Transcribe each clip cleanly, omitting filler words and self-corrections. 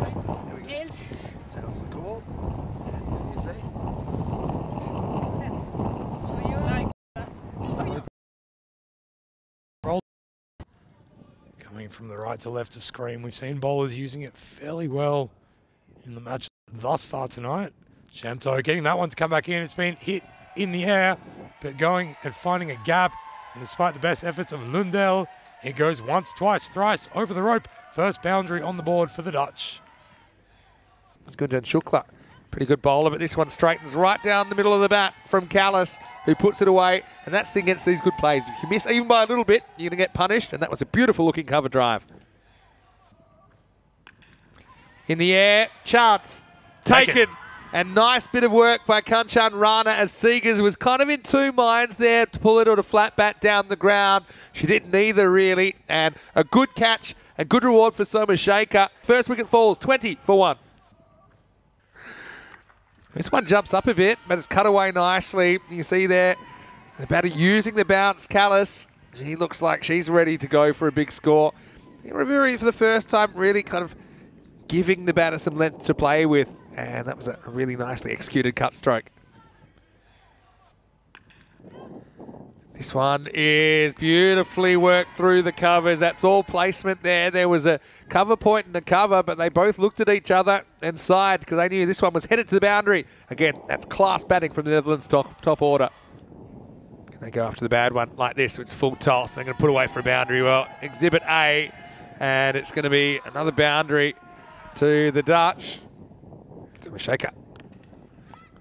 Tails. Tails the call. And you see. So you like that? Roll. Coming from the right to left of screen, we've seen bowlers using it fairly well in the match thus far tonight. Shamto getting that one to come back in. It's been hit in the air, but going and finding a gap. And despite the best efforts of Lundell, it goes once, twice, thrice over the rope. First boundary on the board for the Dutch. It's Gunjan Shukla. Pretty good bowler, but this one straightens right down the middle of the bat from Callis, who puts it away. And that's against these good plays. If you miss even by a little bit, you're going to get punished. And that was a beautiful looking cover drive. In the air, chance. Taken. And nice bit of work by Kanchan Rana as Seegers was kind of in two minds there to pull it on a flat bat down the ground. She didn't either really. And a good catch, a good reward for Somashekar. First wicket falls, 20 for 1. This one jumps up a bit, but it's cut away nicely. You see there, the batter using the bounce. Callis, she looks like she's ready to go for a big score. Reveri, for the first time, really kind of giving the batter some length to play with. And that was a really nicely executed cut stroke. This one is beautifully worked through the covers. That's all placement there. There was a cover point and a cover, but they both looked at each other and sighed because they knew this one was headed to the boundary. Again, that's class batting from the Netherlands top order. And they go after the bad one like this, which is full toss. They're going to put away for a boundary. Well, Exhibit A, and it's going to be another boundary to the Dutch. Shaker.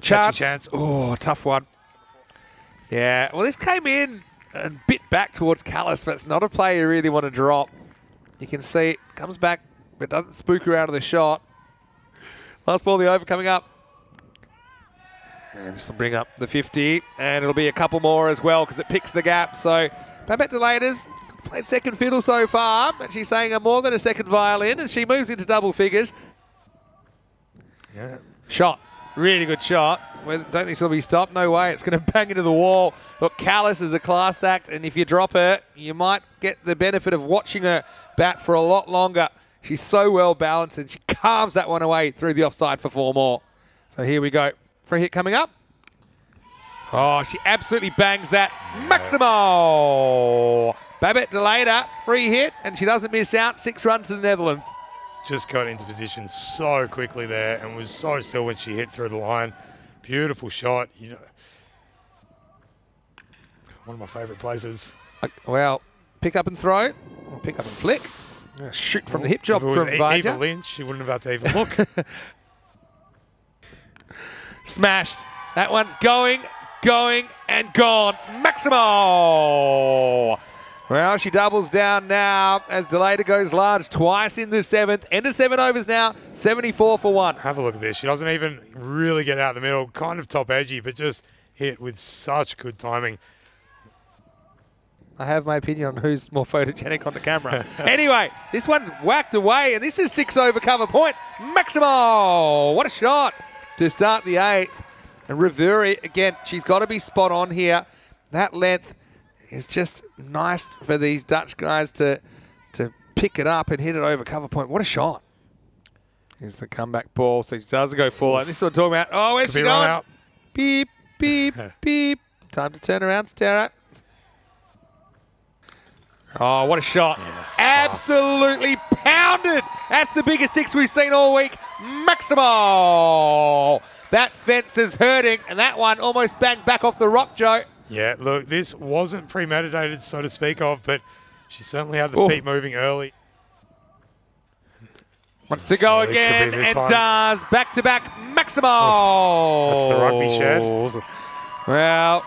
Chance. Oh, tough one. Yeah, well, this came in and bit back towards Callis, but it's not a play you really want to drop. You can see it comes back, but doesn't spook her out of the shot. Last ball of the over coming up. And this will bring up the 50, and it'll be a couple more as well because it picks the gap. So, Babette Delators played second fiddle so far, and she's saying I'm more than a second violin, and she moves into double figures. Yeah. Shot. Really good shot. Don't think this will be stopped. No way. It's going to bang into the wall. Look, Callis is a class act, and if you drop her, you might get the benefit of watching her bat for a lot longer. She's so well balanced, and she carves that one away through the offside for 4 more. So here we go. Free hit coming up. Oh, she absolutely bangs that. Yeah. Maximo! Babette Delator, free hit, and she doesn't miss out. 6 runs to the Netherlands. Just got into position so quickly there and was so still when she hit through the line. Beautiful shot. You know, one of my favourite places. Well, pick up and throw, or pick up and flick. Shoot from the hip job from Vaja. Eva Lynch, she wouldn't have had to even look. Smashed. That one's going, and gone. Maximo! Well, she doubles down now as Delator goes large twice in the 7th. End of 7 overs now, 74 for 1. Have a look at this. She doesn't even really get out of the middle. Kind of top edgy, but just hit with such good timing. I have my opinion on who's more photogenic on the camera. Anyway, this one's whacked away, and this is 6 over cover point. Maximo! What a shot to start the 8th. And Reveri, again, she's got to be spot on here. That length is just nice for these Dutch guys to pick it up and hit it over cover point. What a shot. Here's the comeback ball. So she does go full. And this is what I'm talking about. Oh, where's she going? Out. Beep, beep, beep. Time to turn around, stare at. Oh, what a shot. Yeah, absolutely pounded. That's the biggest 6 we've seen all week. Maximo. That fence is hurting. And that one almost banged back off the rock, Joe. Yeah, look, this wasn't premeditated, so to speak of, but she certainly had the feet moving early. Wants to go again, and does. Back-to-back, Maximo! That's the rugby shed. Well,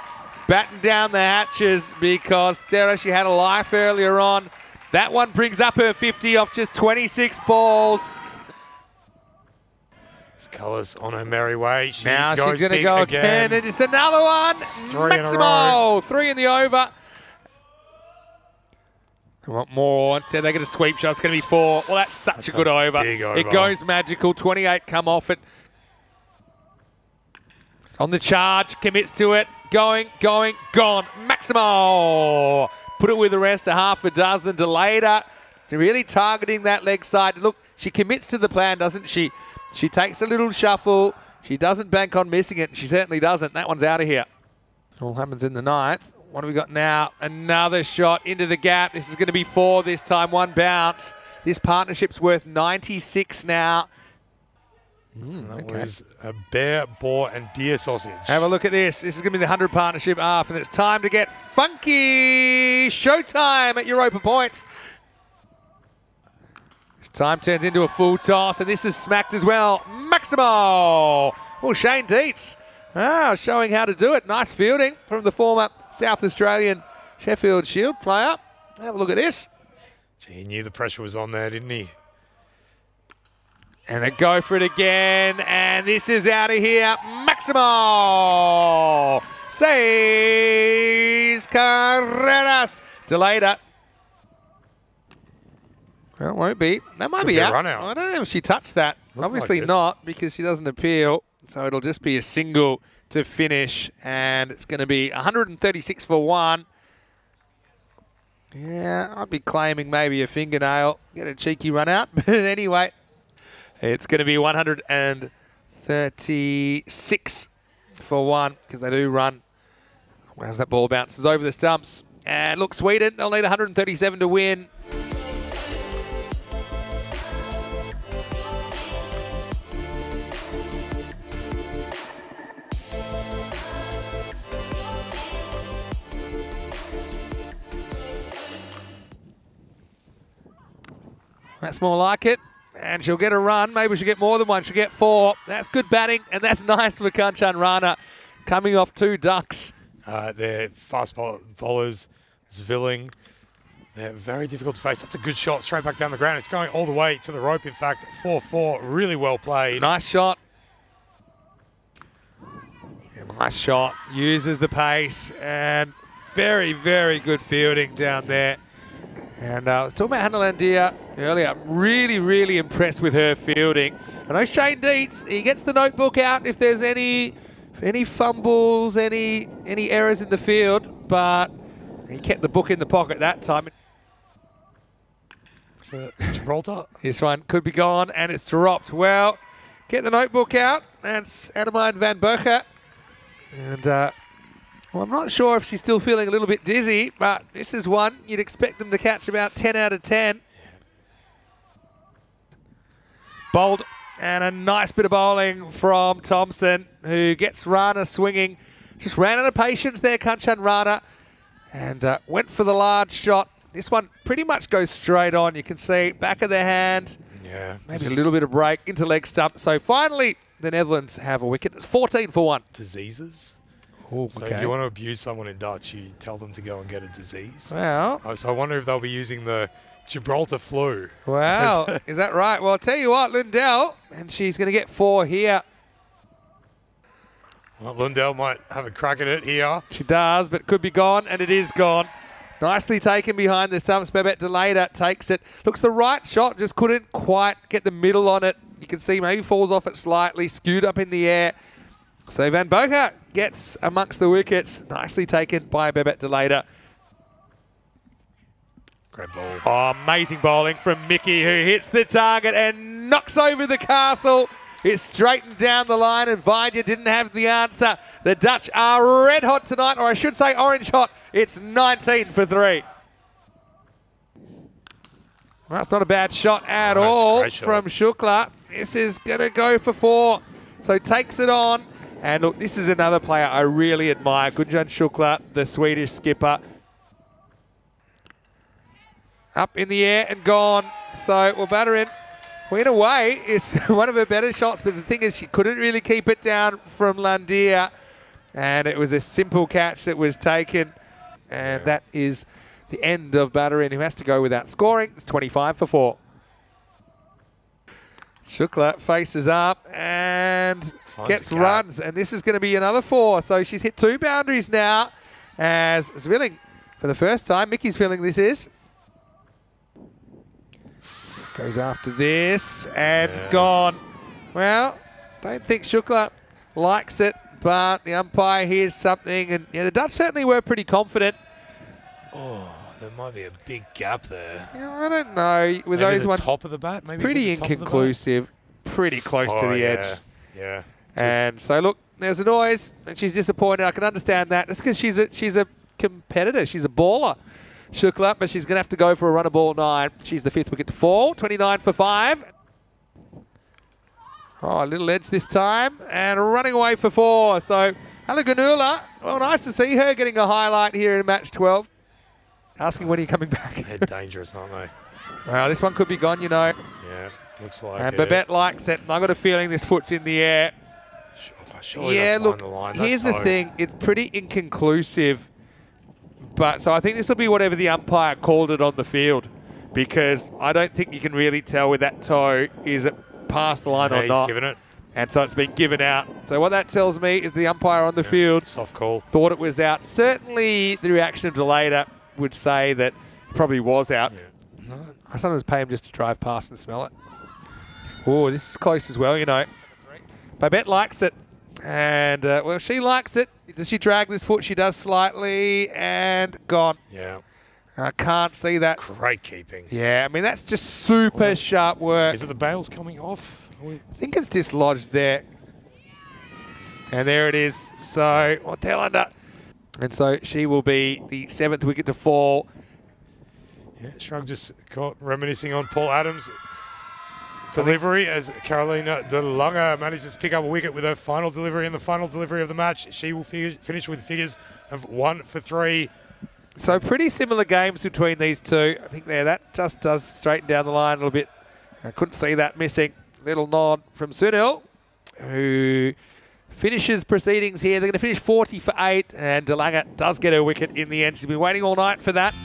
batten down the hatches because Stera, she had a life earlier on. That one brings up her 50 off just 26 balls. Colours on her merry way. Now she's going to go again, and it's another one. Maximo, 3 in the over. They want more. Instead, they get a sweep shot. It's going to be 4. Well, that's such a good over. Big over. It goes magical. 28 come off it. On the charge, commits to it. Going, gone. Maximo. Put it with the rest, a half a dozen. Delator really targeting that leg side. Look, she commits to the plan, doesn't she? She takes a little shuffle. She doesn't bank on missing it. She certainly doesn't. That one's out of here. All happens in the ninth. What have we got now? Another shot into the gap. This is going to be 4 this time, 1 bounce. This partnership's worth 96 now. That was a bear, boar, and deer sausage. Have a look at this. This is going to be the 100 partnership half, and it's time to get funky. Showtime at Europa Point. This time turns into a full toss, and this is smacked as well. Maximo. Well, Shane Dietz showing how to do it. Nice fielding from the former South Australian Sheffield Shield player. Have a look at this. Gee, he knew the pressure was on there, didn't he? And they go for it again, and this is out of here. Maximo! 6 carreras. Delayed it. Well, it won't be. That might be out. Run out. I don't know if she touched that. Obviously like not, because she doesn't appeal. So it'll just be a single to finish, and it's going to be 136 for 1. Yeah, I'd be claiming maybe a fingernail. Get a cheeky run out. But anyway, it's going to be 136 for 1 because they do run. Whereas that ball bounces over the stumps. And look, Sweden, they'll need 137 to win. That's more like it. And she'll get a run. Maybe she'll get more than one. She'll get 4. That's good batting, and that's nice for Kanchan Rana. Coming off 2 ducks. They're fast bowlers, Zvilling. They're very difficult to face. That's a good shot straight back down the ground. It's going all the way to the rope, in fact. 4-4, really well played. Nice shot. Nice shot. Uses the pace, and very, very good fielding down there. And I was talking about Hannah Landia earlier. I'm really, really impressed with her fielding. I know Shane Dietz, he gets the notebook out if there's any fumbles, any errors in the field, but he kept the book in the pocket that time. For Gibraltar. This one could be gone, and it's dropped. Well, get the notebook out. That's Ademain van Berger. And well, I'm not sure if she's still feeling a little bit dizzy, but this is one you'd expect them to catch about 10 out of 10. Bowled, and a nice bit of bowling from Thompson, who gets Rana swinging. Just ran out of patience there, Kanchan Rana, and went for the large shot. This one pretty much goes straight on. You can see back of the hand. Yeah. Maybe a little bit of break into leg stump. So finally, the Netherlands have a wicket. It's 14 for 1. Diseases. Ooh, So okay. if you want to abuse someone in Dutch, you tell them to go and get a disease. Well, So I wonder if they'll be using the Gibraltar flu. wow. Is that right? Well, I'll tell you what, Lindell, and she's going to get 4 here. Well, Lundell might have a crack at it here. She does, but it could be gone, and it is gone. Nicely taken behind the stumps. Babette Deleda takes it. Looks the right shot, just couldn't quite get the middle on it. You can see maybe falls off it slightly, skewed up in the air. So Van Boker gets amongst the wickets. Nicely taken by Babette Deleda. Great ball. Oh, amazing bowling from Mickey, who hits the target and knocks over the castle. It's straightened down the line, and Vidya didn't have the answer. The Dutch are red hot tonight, or I should say orange hot. It's 19 for 3. Well, that's not a bad shot at all from Shukla. This is going to go for 4. So takes it on. And look, this is another player I really admire. Gunjan Shukla, the Swedish skipper. Up in the air and gone. So we'll batter in. Well, in a way, it's one of her better shots, but the thing is she couldn't really keep it down from Landia. And it was a simple catch that was taken. And that is the end of Batterin, who has to go without scoring. It's 25 for 4. Shukla faces up and gets runs. And this is going to be another 4. So she's hit 2 boundaries now as Zvilling for the first time. Mickey's feeling this is. Goes after this and gone. Well, don't think Shukla likes it, but the umpire hears something. And the Dutch certainly were pretty confident. Oh, There might be a big gap there. Yeah, I don't know. With Maybe those the ones, top of the bat, maybe pretty hit the top of the bat? inconclusive. Pretty close to the edge. Yeah. And so look, there's a noise, and she's disappointed. I can understand that. It's because she's a competitor. She's a baller. Shukla, but she's going to have to go for a run of ball 9. She's the 5th wicket to fall. 29 for 5. Oh, a little edge this time, and running away for 4. So Alaganula, well, nice to see her getting a highlight here in match 12. Asking when are you coming back? They're dangerous, aren't they? Well, this one could be gone, you know. Yeah, looks like And it. Babette likes it. And I've got a feeling this foot's in the air. Surely Yeah, that's look, behind the line. here's That's the low. thing. It's pretty inconclusive. But so I think this will be whatever the umpire called it on the field, because I don't think you can really tell with that toe, is it past the line Yeah, or he's not. given it. And so it's been given out. So what that tells me is the umpire on the field Soft call. thought it was out. Certainly the reaction of Delata would say that it probably was out. Yeah. No, I sometimes pay him just to drive past and smell it. Oh, this is close as well, you know. Babette likes it. And, well, she likes it. Does she drag this foot? She does slightly, and gone. yeah. I can't see that. Great keeping. Yeah, I mean, that's just super sharp work. Is it the bails coming off? I think it's dislodged there. And there it is. So, Ortelander. And so she will be the 7th wicket to fall. Yeah, Shrug just caught reminiscing on Paul Adams' delivery as Carolina De Lange manages to pick up a wicket with her final delivery in the final delivery of the match. She will finish with figures of 1 for 3. So pretty similar games between these two. I think there that just does straighten down the line a little bit. I couldn't see that missing. Little nod from Sunil, who finishes proceedings here. They're going to finish 40 for 8, and De Lange does get her wicket in the end. She's been waiting all night for that.